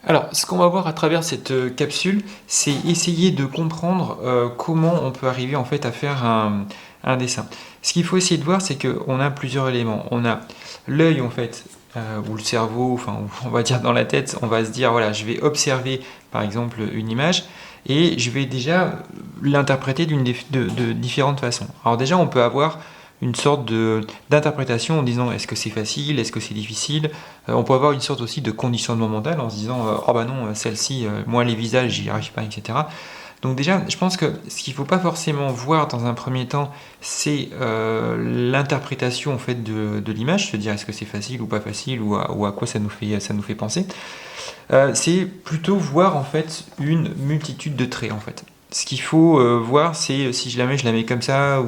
Alors, ce qu'on va voir à travers cette capsule, c'est essayer de comprendre comment on peut arriver en fait à faire un dessin. Ce qu'il faut essayer de voir, c'est qu'on a plusieurs éléments. On a l'œil en fait, ou le cerveau, enfin, on va dire dans la tête, on va se dire voilà, je vais observer par exemple une image et je vais déjà l'interpréter de différentes façons. Alors déjà, on peut avoir une sorte d'interprétation en disant est-ce que c'est facile, est-ce que c'est difficile. On peut avoir une sorte aussi de conditionnement mental en se disant oh bah non, celle-ci, moi les visages, j'y arrive pas, etc. Donc déjà, je pense que ce qu'il ne faut pas forcément voir dans un premier temps, c'est l'interprétation en fait de l'image, se dire est-ce que c'est facile ou pas facile ou à quoi ça nous fait penser. C'est plutôt voir en fait une multitude de traits en fait. Ce qu'il faut voir, c'est si je la mets comme ça,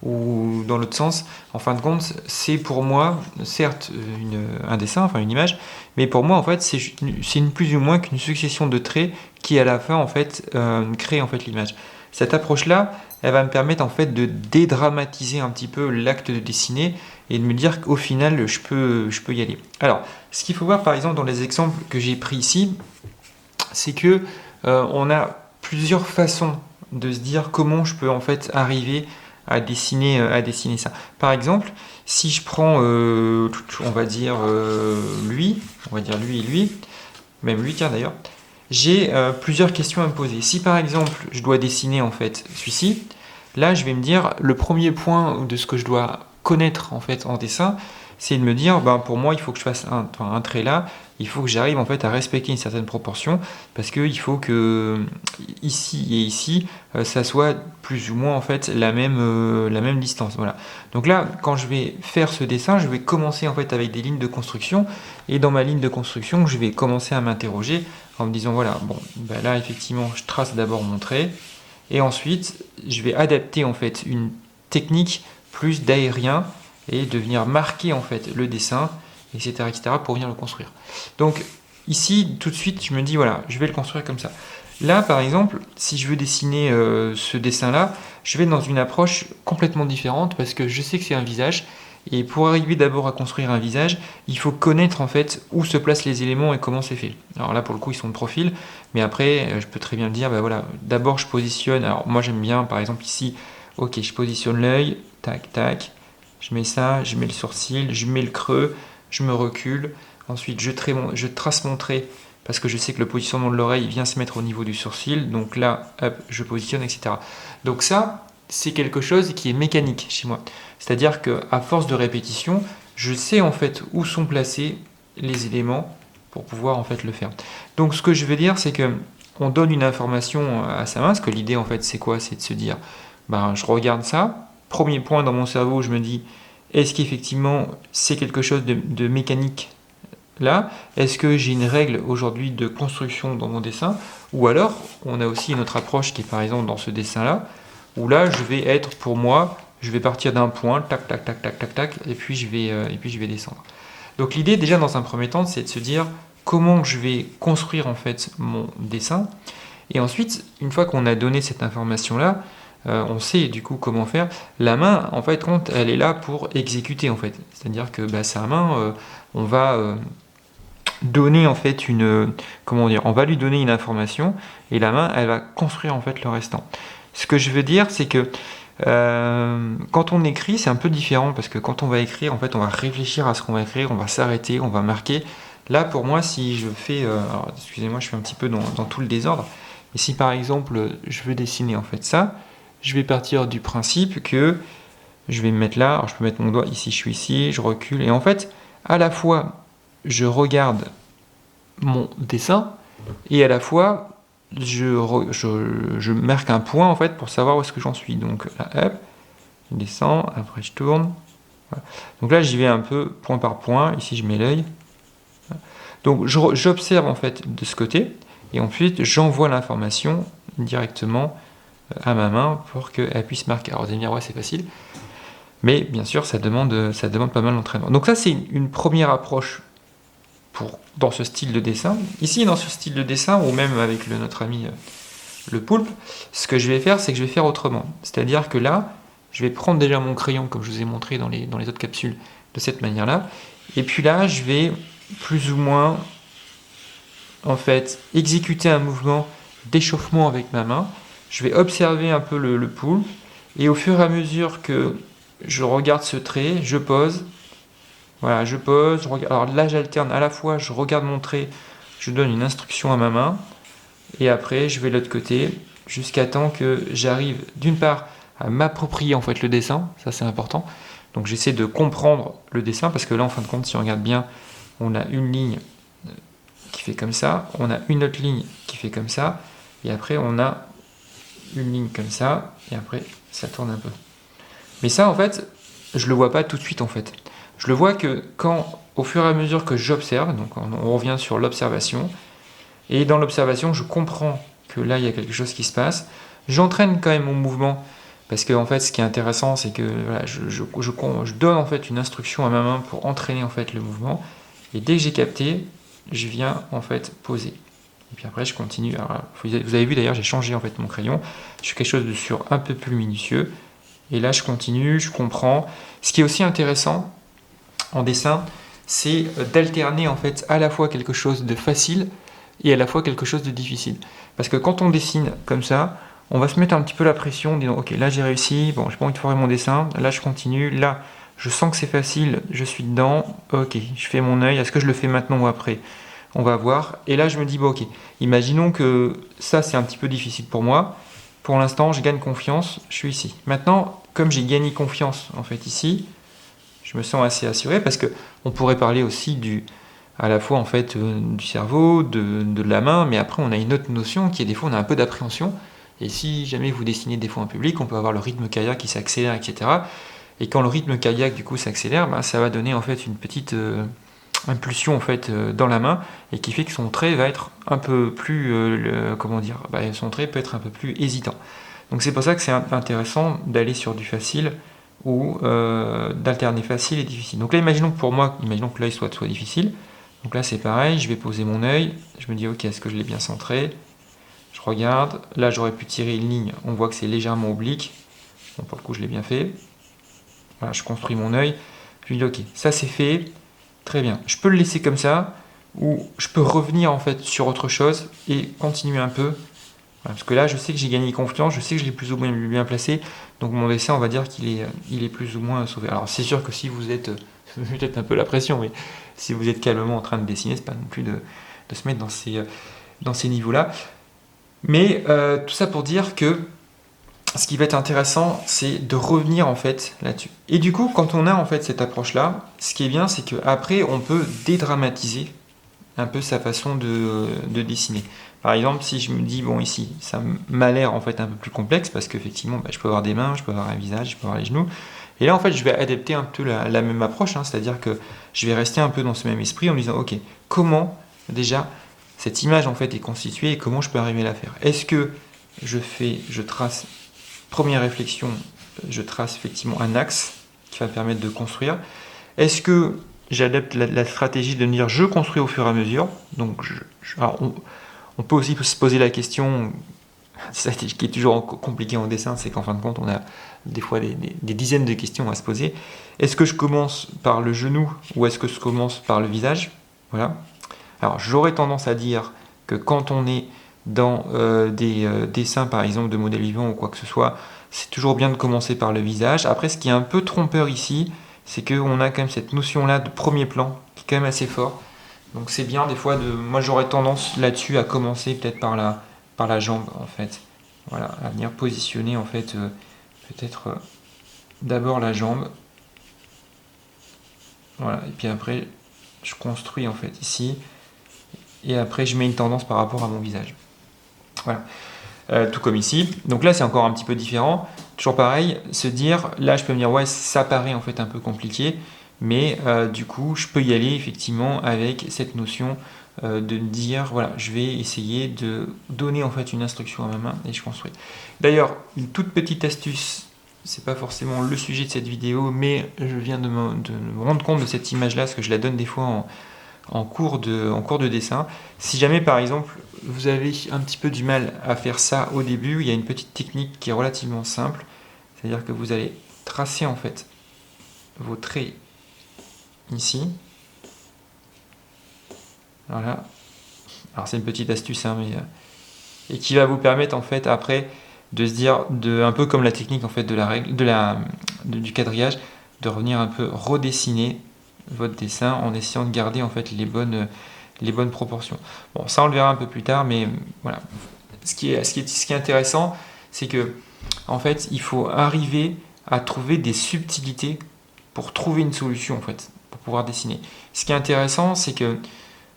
ou dans l'autre sens. En fin de compte, c'est pour moi, certes, un dessin, enfin une image, mais pour moi, en fait, c'est plus ou moins qu'une succession de traits qui, à la fin, en fait, crée en fait l'image. Cette approche-là, elle va me permettre en fait de dédramatiser un petit peu l'acte de dessiner et de me dire qu'au final, je peux y aller. Alors, ce qu'il faut voir, par exemple, dans les exemples que j'ai pris ici, c'est que on a plusieurs façons de se dire comment je peux en fait arriver à dessiner ça. Par exemple, si je prends, on va dire lui et lui, même lui, tiens d'ailleurs, j'ai plusieurs questions à me poser. Si par exemple je dois dessiner en fait celui-ci, là je vais me dire le premier point de ce que je dois connaître en fait en dessin, c'est de me dire ben, pour moi il faut que je fasse un trait là, il faut que j'arrive en fait à respecter une certaine proportion parce que il faut que ici et ici ça soit plus ou moins en fait la même distance. Voilà. Donc là quand je vais faire ce dessin, je vais commencer en fait avec des lignes de construction et dans ma ligne de construction, je vais commencer à m'interroger en me disant voilà, bon, ben là effectivement, je trace d'abord mon trait et ensuite, je vais adapter en fait une technique plus d'aérien et de venir marquer en fait le dessin, etc., etc., pour venir le construire. Donc ici, tout de suite, je me dis voilà, je vais le construire comme ça. Là, par exemple, si je veux dessiner ce dessin-là, je vais dans une approche complètement différente parce que je sais que c'est un visage. Et pour arriver d'abord à construire un visage, il faut connaître en fait où se placent les éléments et comment c'est fait. Alors là, pour le coup, ils sont de profil, mais après, je peux très bien me dire, bah voilà, d'abord je positionne. Alors moi, j'aime bien, par exemple ici, ok, je positionne l'œil, tac, tac, je mets ça, je mets le sourcil, je mets le creux, je me recule. Ensuite, je trace mon trait parce que je sais que le positionnement de l'oreille vient se mettre au niveau du sourcil. Donc là, hop, je positionne, etc. Donc ça, c'est quelque chose qui est mécanique chez moi. C'est-à-dire qu'à force de répétition, je sais en fait où sont placés les éléments pour pouvoir en fait le faire. Donc ce que je veux dire, c'est que on donne une information à sa main, parce que l'idée en fait c'est quoi? C'est de se dire, ben je regarde ça, premier point dans mon cerveau, je me dis, est-ce qu'effectivement c'est quelque chose de mécanique là? Est-ce que j'ai une règle aujourd'hui de construction dans mon dessin? Ou alors, on a aussi une autre approche qui est par exemple dans ce dessin-là, où là, je vais être pour moi, je vais partir d'un point, tac, tac, tac, tac, tac, tac, et puis je vais descendre. Donc l'idée déjà dans un premier temps, c'est de se dire comment je vais construire en fait mon dessin. Et ensuite, une fois qu'on a donné cette information-là, on sait du coup comment faire. La main, en fait, compte, elle est là pour exécuter en fait. C'est-à-dire que bah, sa main, on va donner en fait comment dire, on va lui donner une information et la main, elle va construire en fait le restant. Ce que je veux dire, c'est que quand on écrit, c'est un peu différent parce que quand on va écrire, en fait, on va réfléchir à ce qu'on va écrire, on va s'arrêter, on va marquer. Là, pour moi, si je fais, alors, excusez-moi, je suis un petit peu dans tout le désordre, mais si par exemple, je veux dessiner en fait ça, je vais partir du principe que je vais me mettre là, alors je peux mettre mon doigt ici, je suis ici, je recule, et en fait, à la fois, je regarde mon dessin et à la fois, je marque un point en fait pour savoir où est-ce que j'en suis. Donc là, hop, je descends, après je tourne. Voilà. Donc là, j'y vais un peu point par point. Ici, je mets l'œil. Donc j'observe en fait de ce côté et ensuite j'envoie l'information directement à ma main pour qu'elle puisse marquer. Alors vous allez me dire, ouais, c'est facile. Mais bien sûr, ça demande pas mal d'entraînement. Donc ça, c'est une première approche dans ce style de dessin. Ici, dans ce style de dessin, ou même avec notre ami le poulpe, ce que je vais faire, c'est que je vais faire autrement. C'est-à-dire que là, je vais prendre déjà mon crayon, comme je vous ai montré dans les autres capsules, de cette manière-là. Et puis là, je vais plus ou moins en fait exécuter un mouvement d'échauffement avec ma main. Je vais observer un peu le pull et au fur et à mesure que je regarde ce trait, je pose. Voilà, je pose, je regarde. Alors là, j'alterne à la fois, je regarde mon trait, je donne une instruction à ma main, et après, je vais de l'autre côté, jusqu'à temps que j'arrive, d'une part, à m'approprier en fait le dessin, ça c'est important. Donc j'essaie de comprendre le dessin, parce que là, en fin de compte, si on regarde bien, on a une ligne qui fait comme ça, on a une autre ligne qui fait comme ça, et après, on a une ligne comme ça, et après, ça tourne un peu. Mais ça, en fait, je le vois pas tout de suite, en fait. Je le vois que quand, au fur et à mesure que j'observe, donc on revient sur l'observation, et dans l'observation, je comprends que là, il y a quelque chose qui se passe. J'entraîne quand même mon mouvement, parce que en fait, ce qui est intéressant, c'est que voilà, je donne en fait une instruction à ma main pour entraîner en fait le mouvement, et dès que j'ai capté, je viens en fait poser. Et puis après, je continue. Alors, vous avez vu d'ailleurs, j'ai changé en fait mon crayon. Je fais quelque chose de sur un peu plus minutieux. Et là, je continue, je comprends. Ce qui est aussi intéressant en dessin, c'est d'alterner en fait à la fois quelque chose de facile et à la fois quelque chose de difficile. Parce que quand on dessine comme ça, on va se mettre un petit peu la pression, en disant ok, là j'ai réussi, bon, j'ai pas envie de foirer mon dessin, là je continue, là je sens que c'est facile, je suis dedans, ok, je fais mon œil, est-ce que je le fais maintenant ou après? On va voir. Et là je me dis bon ok, imaginons que ça c'est un petit peu difficile pour moi. Pour l'instant, je gagne confiance, je suis ici. Maintenant, comme j'ai gagné confiance en fait ici, je me sens assez assuré parce que on pourrait parler aussi à la fois en fait du cerveau, de la main, mais après on a une autre notion qui est des fois on a un peu d'appréhension. Et si jamais vous dessinez des fois en public, on peut avoir le rythme cardiaque qui s'accélère, etc. Et quand le rythme cardiaque du coup s'accélère, ben, ça va donner en fait une petite impulsion en fait dans la main et qui fait que son trait va être un peu plus, comment dire, son trait peut être un peu plus hésitant. Donc c'est pour ça que c'est intéressant d'aller sur du facile ou d'alterner facile et difficile. Donc là, imaginons que pour moi, imaginons que l'œil soit difficile. Donc là, c'est pareil, je vais poser mon œil, je me dis ok, est-ce que je l'ai bien centré? Je regarde, là j'aurais pu tirer une ligne, on voit que c'est légèrement oblique. Bon, pour le coup, je l'ai bien fait. Voilà, je construis mon œil, je me dis ok, ça c'est fait, très bien. Je peux le laisser comme ça, ou je peux revenir en fait sur autre chose et continuer un peu. Voilà, parce que là, je sais que j'ai gagné confiance, je sais que je l'ai plus ou moins bien placé, donc mon dessin, on va dire il est plus ou moins sauvé. Alors c'est sûr que si vous êtes, peut-être un peu la pression, mais si vous êtes calmement en train de dessiner, c'est pas non plus de se mettre dans ces niveaux-là. Mais tout ça pour dire que ce qui va être intéressant, c'est de revenir en fait là-dessus. Et du coup, quand on a en fait cette approche-là, ce qui est bien, c'est qu'après, on peut dédramatiser un peu sa façon de dessiner. Par exemple, si je me dis, bon ici, ça m'a l'air en fait un peu plus complexe, parce qu'effectivement, je peux avoir des mains, je peux avoir un visage, je peux avoir les genoux, et là en fait, je vais adapter un peu la même approche, hein, c'est-à-dire que je vais rester un peu dans ce même esprit en me disant, ok, comment déjà cette image en fait est constituée et comment je peux arriver à la faire? Est-ce que je trace, première réflexion, je trace effectivement un axe qui va me permettre de construire? Est-ce que j'adapte la stratégie de me dire je construis au fur et à mesure? Donc, on peut aussi se poser la question, c'est ça qui est toujours compliqué en dessin, c'est qu'en fin de compte, on a des fois des dizaines de questions à se poser. Est-ce que je commence par le genou ou est-ce que je commence par le visage? Voilà. Alors, j'aurais tendance à dire que quand on est dans des dessins, par exemple, de modèles vivants ou quoi que ce soit, c'est toujours bien de commencer par le visage. Après, ce qui est un peu trompeur ici, c'est qu'on a quand même cette notion-là de premier plan, qui est quand même assez fort. Donc c'est bien des fois moi j'aurais tendance là-dessus à commencer peut-être par la jambe en fait. Voilà, à venir positionner en fait peut-être d'abord la jambe. Voilà, et puis après je construis en fait ici. Et après je mets une tendance par rapport à mon visage. Voilà. Tout comme ici. Donc là c'est encore un petit peu différent. Toujours pareil, se dire, là je peux me dire ouais ça paraît en fait un peu compliqué, mais du coup je peux y aller effectivement avec cette notion de dire voilà je vais essayer de donner en fait une instruction à ma main et je construis. D'ailleurs une toute petite astuce, c'est pas forcément le sujet de cette vidéo, mais je viens de me rendre compte de cette image là parce que je la donne des fois en cours de dessin. Si jamais par exemple vous avez un petit peu du mal à faire ça au début, il y a une petite technique qui est relativement simple, c'est-à-dire que vous allez tracer en fait vos traits ici, voilà, Alors c'est une petite astuce, hein, mais et qui va vous permettre en fait après de se dire, un peu comme la technique en fait de la règle, du quadrillage, de revenir un peu redessiner votre dessin en essayant de garder en fait les bonnes proportions. Bon, ça on le verra un peu plus tard, mais voilà. Ce qui est intéressant, c'est que en fait, il faut arriver à trouver des subtilités pour trouver une solution en fait, pour pouvoir dessiner. Ce qui est intéressant, c'est que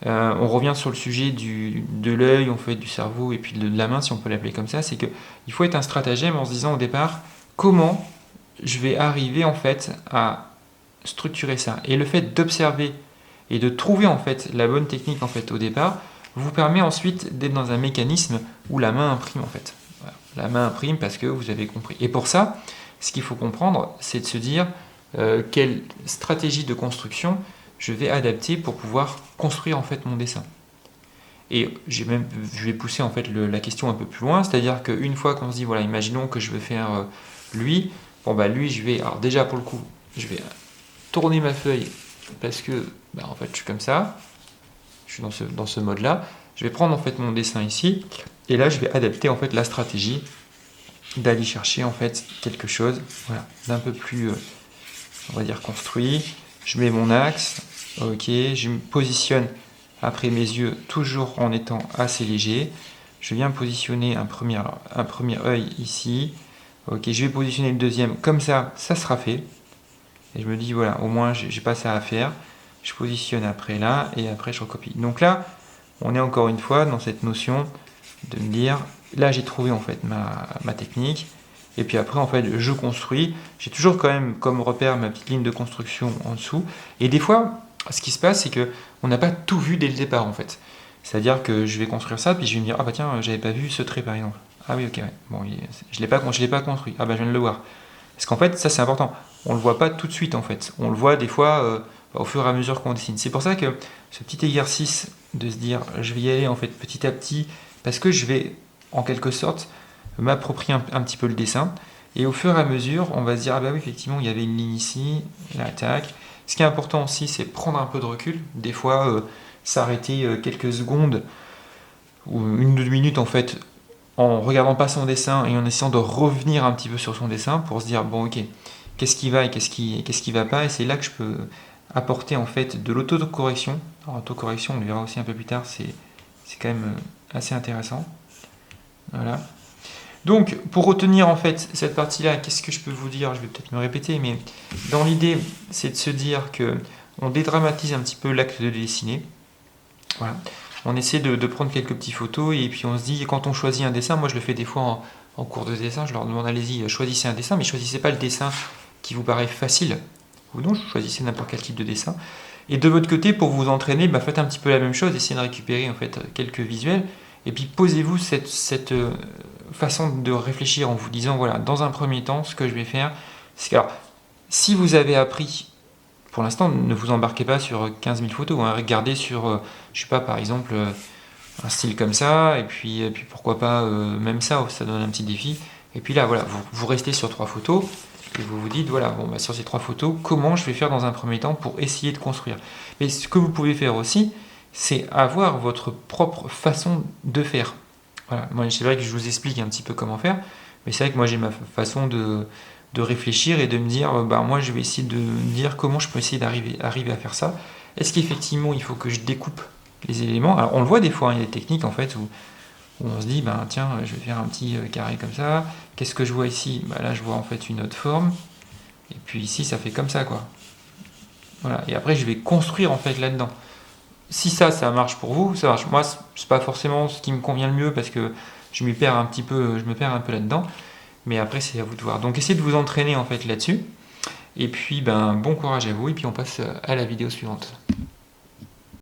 on revient sur le sujet de l'œil, en fait, du cerveau et puis de la main, si on peut l'appeler comme ça, c'est qu'il faut être un stratagème en se disant au départ comment je vais arriver en fait à structurer ça. Et le fait d'observer et de trouver en fait la bonne technique en fait au départ vous permet ensuite d'être dans un mécanisme où la main imprime en fait. Voilà. La main imprime parce que vous avez compris. Et pour ça, ce qu'il faut comprendre, c'est de se dire quelle stratégie de construction je vais adapter pour pouvoir construire en fait mon dessin. Et je vais pousser en fait la question un peu plus loin, c'est-à-dire qu'une fois qu'on se dit voilà, imaginons que je veux faire lui, bon bah lui je vais, alors déjà pour le coup, je vais tourner ma feuille parce que bah, en fait je suis comme ça, je suis dans ce mode-là. Je vais prendre en fait mon dessin ici et là je vais adapter en fait la stratégie d'aller chercher en fait quelque chose, voilà, d'un peu plus, on va dire construit. Je mets mon axe, ok, je me positionne après mes yeux toujours en étant assez léger. Je viens positionner un premier œil ici. Ok, je vais positionner le deuxième comme ça sera fait. Et je me dis voilà, au moins j'ai pas ça à faire. Je positionne après là et après je recopie. Donc là, on est encore une fois dans cette notion de me dire là j'ai trouvé en fait ma technique. Et puis après, en fait, je construis. J'ai toujours quand même comme repère ma petite ligne de construction en dessous. Et des fois, ce qui se passe, c'est que on n'a pas tout vu dès le départ, en fait. C'est-à-dire que je vais construire ça, puis je vais me dire, ah bah tiens, j'avais pas vu ce trait, par exemple. Ah oui, ok, ouais. Bon, je l'ai pas construit. Ah bah je viens de le voir. Parce qu'en fait, ça c'est important. On le voit pas tout de suite, en fait. On le voit des fois au fur et à mesure qu'on dessine. C'est pour ça que ce petit exercice de se dire, je vais y aller en fait petit à petit, parce que je vais, en quelque sorte, m'approprier un petit peu le dessin. Et au fur et à mesure, on va se dire, ah bah oui, effectivement, il y avait une ligne ici, l'attaque. Ce qui est important aussi, c'est prendre un peu de recul. Des fois, s'arrêter quelques secondes ou une ou deux minutes, en fait, en regardant pas son dessin et en essayant de revenir un petit peu sur son dessin pour se dire, bon, ok, qu'est-ce qui va et qu'est-ce qui va pas. Et c'est là que je peux apporter, en fait, de l'autocorrection. Alors, l'autocorrection, on le verra aussi un peu plus tard, c'est quand même assez intéressant. Voilà. Donc, pour retenir en fait cette partie-là, qu'est-ce que je peux vous dire? Je vais peut-être me répéter, mais dans l'idée, c'est de se dire que on dédramatise un petit peu l'acte de dessiner. Voilà. On essaie de prendre quelques petites photos et puis on se dit, quand on choisit un dessin, moi je le fais des fois en cours de dessin, je leur demande allez-y, choisissez un dessin, mais choisissez pas le dessin qui vous paraît facile, ou non, choisissez n'importe quel type de dessin. Et de votre côté, pour vous entraîner, faites un petit peu la même chose, essayez de récupérer en fait quelques visuels, et puis posez-vous cette façon de réfléchir en vous disant, voilà, dans un premier temps, ce que je vais faire, c'est que, alors, si vous avez appris, pour l'instant, ne vous embarquez pas sur 15 000 photos, hein, regardez sur, je sais pas, par exemple, un style comme ça, et puis pourquoi pas même ça donne un petit défi, et puis là, voilà, vous restez sur 3 photos, et vous vous dites, voilà, bon, sur ces 3 photos, comment je vais faire dans un premier temps pour essayer de construire. Mais ce que vous pouvez faire aussi, c'est avoir votre propre façon de faire. Voilà. Moi, c'est vrai que je vous explique un petit peu comment faire, mais c'est vrai que moi j'ai ma façon de réfléchir et de me dire, moi je vais essayer de me dire comment je peux essayer d'arriver à faire ça. Est-ce qu'effectivement il faut que je découpe les éléments? Alors on le voit des fois, hein, il y a des techniques en fait où on se dit, tiens, je vais faire un petit carré comme ça. Qu'est-ce que je vois ici? Là je vois en fait une autre forme, et puis ici ça fait comme ça quoi. Voilà. Et après je vais construire en fait là-dedans. Si ça marche pour vous, ça marche. Moi, c'est pas forcément ce qui me convient le mieux parce que je me perds un peu là-dedans. Mais après, c'est à vous de voir. Donc, essayez de vous entraîner en fait là-dessus. Et puis, bon courage à vous. Et puis, on passe à la vidéo suivante.